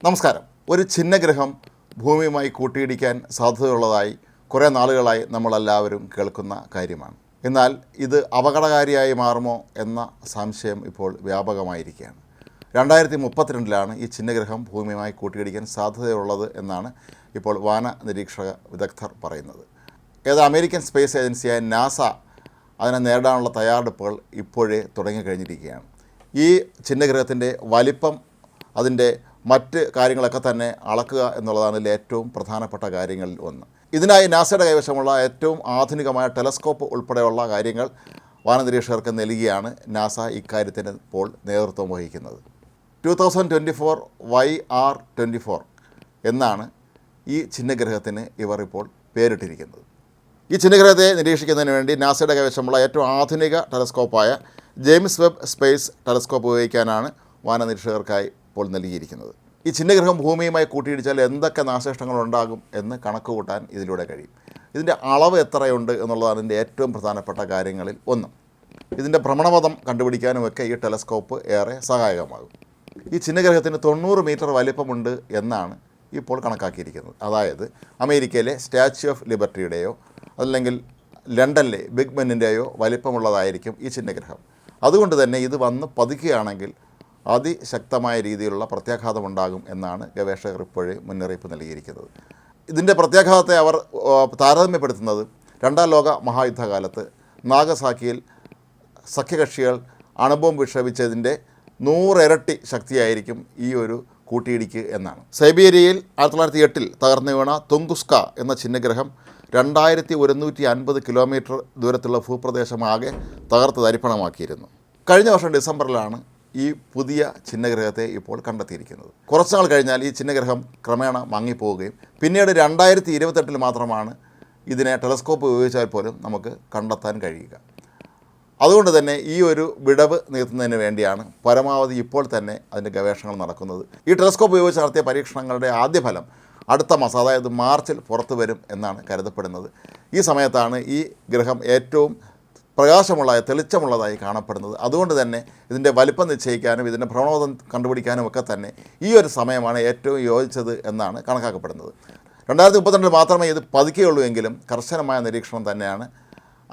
നമസ്കാരം. ഒരു ഛിന്നഗ്രഹം ഭൂമിയുമായി കൂട്ടിയിടിക്കാൻ സാധ്യതയുള്ളതായി കുറേ നാളുകളായി നമ്മളെല്ലാവരും കേൾക്കുന്ന കാര്യമാണ്. എന്നാൽ ഇത് അപകടകാരിയായി മാറുമോ എന്ന സംശയം ഇപ്പോൾ വ്യാപകമായിരിക്കുകയാണ്. 2032 ഈ ഛിന്നഗ്രഹം ഭൂമിയുമായി കൂട്ടിയിടിക്കാൻ സാധ്യതയുള്ളത് എന്നാണ് ഇപ്പോൾ വാന നിരീക്ഷക വിദഗ്ധർ പറയുന്നത്. അമേരിക്കൻ സ്പേസ് ഏജൻസിയായ നാസ അതിനെ നേരിടാനുള്ള തയ്യാറെടുപ്പുകൾ ഇപ്പോഴേ തുടങ്ങിക്കഴിഞ്ഞിരിക്കുകയാണ്. ഈ ഛിന്നഗ്രഹത്തിൻ്റെ വലിപ്പം, അതിൻ്റെ മറ്റ് കാര്യങ്ങളൊക്കെ തന്നെ അളക്കുക എന്നുള്ളതാണ് ഇതിൽ ഏറ്റവും പ്രധാനപ്പെട്ട കാര്യങ്ങളിൽ ഒന്ന്. ഇതിനായി നാസയുടെ കൈവശമുള്ള ഏറ്റവും ആധുനികമായ ടെലസ്കോപ്പ് ഉൾപ്പെടെയുള്ള കാര്യങ്ങൾ വാനനിരീക്ഷകർക്ക് നൽകിയാണ് നാസ ഇക്കാര്യത്തിന് ഇപ്പോൾ നേതൃത്വം വഹിക്കുന്നത്. 2024 YR24 എന്നാണ് ഈ ഛിന്നഗ്രഹത്തിന് ഇവർ ഇപ്പോൾ പേരിട്ടിരിക്കുന്നത്. ഈ ഛിന്നഗ്രഹത്തെ നിരീക്ഷിക്കുന്നതിന് വേണ്ടി നാസയുടെ കൈവശമുള്ള ഏറ്റവും ആധുനിക ടെലസ്കോപ്പായ ജെയിംസ് വെബ് സ്പേസ് ടെലസ്കോപ്പ് ഉപയോഗിക്കാനാണ് വാനനിരീക്ഷകർക്കായി ഇപ്പോൾ നൽകിയിരിക്കുന്നത്. ഈ ഛിന്നഗ്രഹം ഭൂമിയുമായി കൂട്ടിയിടിച്ചാൽ എന്തൊക്കെ നാശനഷ്ടങ്ങളുണ്ടാകും എന്ന് കണക്ക് കൂട്ടാൻ ഇതിലൂടെ കഴിയും. ഇതിൻ്റെ അളവ് എത്രയുണ്ട് എന്നുള്ളതാണ് ഇതിൻ്റെ ഏറ്റവും പ്രധാനപ്പെട്ട കാര്യങ്ങളിൽ ഒന്ന്. ഇതിൻ്റെ ഭ്രമണപഥം കണ്ടുപിടിക്കാനുമൊക്കെ ഈ ടെലസ്കോപ്പ് ഏറെ സഹായകമാകും. ഈ ഛിന്നഗ്രഹത്തിന് 90 മീറ്റർ വലിപ്പമുണ്ട് എന്നാണ് ഇപ്പോൾ കണക്കാക്കിയിരിക്കുന്നത്. അതായത് അമേരിക്കയിലെ സ്റ്റാച്യു ഓഫ് ലിബർട്ടിയുടെയോ അല്ലെങ്കിൽ ലണ്ടനിലെ ബിഗ് ബെന്നിൻ്റെയോ വലിപ്പമുള്ളതായിരിക്കും ഈ ഛിന്നഗ്രഹം. അതുകൊണ്ട് തന്നെ ഇത് വന്ന് പതിക്കുകയാണെങ്കിൽ അതിശക്തമായ രീതിയിലുള്ള പ്രത്യാഘാതമുണ്ടാകും എന്നാണ് ഗവേഷകർ ഇപ്പോഴേ മുന്നറിയിപ്പ് നൽകിയിരിക്കുന്നത്. ഇതിൻ്റെ പ്രത്യാഘാതത്തെ അവർ താരതമ്യപ്പെടുത്തുന്നത് 2ാം ലോക മഹായുദ്ധകാലത്ത് നാഗസാക്കിയിൽ സഖ്യകക്ഷികൾ അണുബോംബ് വിക്ഷേപിച്ചതിൻ്റെ 100 ഇരട്ടി ശക്തിയായിരിക്കും ഈ ഒരു കൂട്ടിയിടിക്ക് എന്നാണ്. സൈബീരിയയിൽ 1908 തകർന്നു വീണ തുങ്കുസ്ക എന്ന ഛിന്നഗ്രഹം 2150 കിലോമീറ്റർ ദൂരത്തുള്ള ഭൂപ്രദേശമാകെ തകർത്ത് തരിപ്പണമാക്കിയിരുന്നു. കഴിഞ്ഞ വർഷം ഡിസംബറിലാണ് ഈ പുതിയ ഛിന്നഗ്രഹത്തെ ഇപ്പോൾ കണ്ടെത്തിയിരിക്കുന്നത്. കുറച്ച് നാൾ കഴിഞ്ഞാൽ ഈ ഛിന്നഗ്രഹം ക്രമേണ മങ്ങിപ്പോവുകയും പിന്നീട് 2028 മാത്രമാണ് ഇതിനെ ടെലസ്കോപ്പ് ഉപയോഗിച്ചാൽ പോലും നമുക്ക് കണ്ടെത്താൻ കഴിയുക. അതുകൊണ്ട് തന്നെ ഈ ഒരു വിടവ് നീട്ടുന്നതിന് വേണ്ടിയാണ് പരമാവധി ഇപ്പോൾ തന്നെ അതിൻ്റെ ഗവേഷണങ്ങൾ നടക്കുന്നത്. ഈ ടെലസ്കോപ്പ് ഉപയോഗിച്ച് നടത്തിയ പരീക്ഷണങ്ങളുടെ ആദ്യ ഫലം അടുത്ത മാസം, അതായത് മാർച്ചിൽ പുറത്തു വരും എന്നാണ് കരുതപ്പെടുന്നത്. ഈ സമയത്താണ് ഈ ഗ്രഹം ഏറ്റവും പ്രകാശമുള്ളതായി, തെളിച്ചമുള്ളതായി കാണപ്പെടുന്നത്. അതുകൊണ്ട് തന്നെ ഇതിൻ്റെ വലിപ്പം നിശ്ചയിക്കാനും ഇതിൻ്റെ ഭ്രമണപഥം കണ്ടുപിടിക്കാനും ഒക്കെ തന്നെ ഈ ഒരു സമയമാണ് ഏറ്റവും യോജിച്ചത് എന്നാണ് കണക്കാക്കപ്പെടുന്നത്. 2032 മാത്രമേ ഇത് പതുക്കുകയുള്ളൂ എങ്കിലും കർശനമായ നിരീക്ഷണം തന്നെയാണ്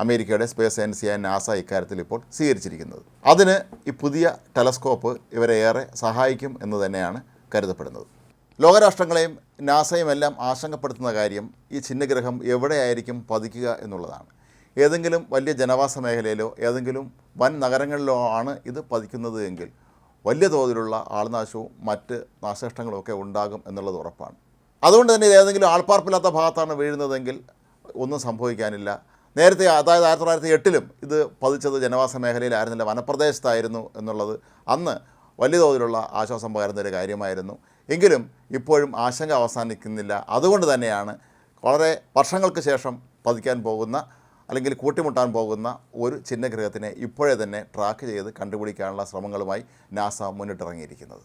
അമേരിക്കയുടെ സ്പേസ് ഏജൻസിയായ നാസ ഇക്കാര്യത്തിൽ ഇപ്പോൾ സ്വീകരിച്ചിരിക്കുന്നത്. അതിന് ഈ പുതിയ ടെലസ്കോപ്പ് ഇവരെ ഏറെ സഹായിക്കും എന്ന് തന്നെയാണ് കരുതപ്പെടുന്നത്. ലോകരാഷ്ട്രങ്ങളെയും നാസയും എല്ലാം ആശങ്കപ്പെടുത്തുന്ന കാര്യം ഈ ഛിന്നഗ്രഹം എവിടെയായിരിക്കും പതിക്കുക എന്നുള്ളതാണ്. ഏതെങ്കിലും വലിയ ജനവാസ മേഖലയിലോ ഏതെങ്കിലും വൻ നഗരങ്ങളിലോ ആണ് ഇത് പതിക്കുന്നത് എങ്കിൽ വലിയ തോതിലുള്ള ആൾനാശവും മറ്റ് നാശനഷ്ടങ്ങളും ഒക്കെ ഉണ്ടാകും എന്നുള്ളത് ഉറപ്പാണ്. അതുകൊണ്ട് തന്നെ ഇത് ഏതെങ്കിലും ആൾപ്പാർപ്പില്ലാത്ത ഭാഗത്താണ് വീഴുന്നതെങ്കിൽ ഒന്നും സംഭവിക്കാനില്ല. നേരത്തെ, അതായത് 1908 ഇത് പതിച്ചത് ജനവാസ മേഖലയിലായിരുന്നില്ല, വനപ്രദേശത്തായിരുന്നു എന്നുള്ളത് അന്ന് വലിയ തോതിലുള്ള ആശ്വാസം പകരുന്ന ഒരു കാര്യമായിരുന്നു. എങ്കിലും ഇപ്പോഴും ആശങ്ക അവസാനിക്കുന്നില്ല. അതുകൊണ്ട് തന്നെയാണ് വളരെ വർഷങ്ങൾക്ക് ശേഷം പതിക്കാൻ പോകുന്ന അല്ലെങ്കിൽ കൂട്ടിമുട്ടാൻ പോകുന്ന ഒരു ഛിന്നഗ്രഹത്തിനെ ഇപ്പോഴേ തന്നെ ട്രാക്ക് ചെയ്ത് കണ്ടുപിടിക്കാനുള്ള ശ്രമങ്ങളുമായി നാസ മുന്നിട്ടിറങ്ങിയിരിക്കുന്നത്.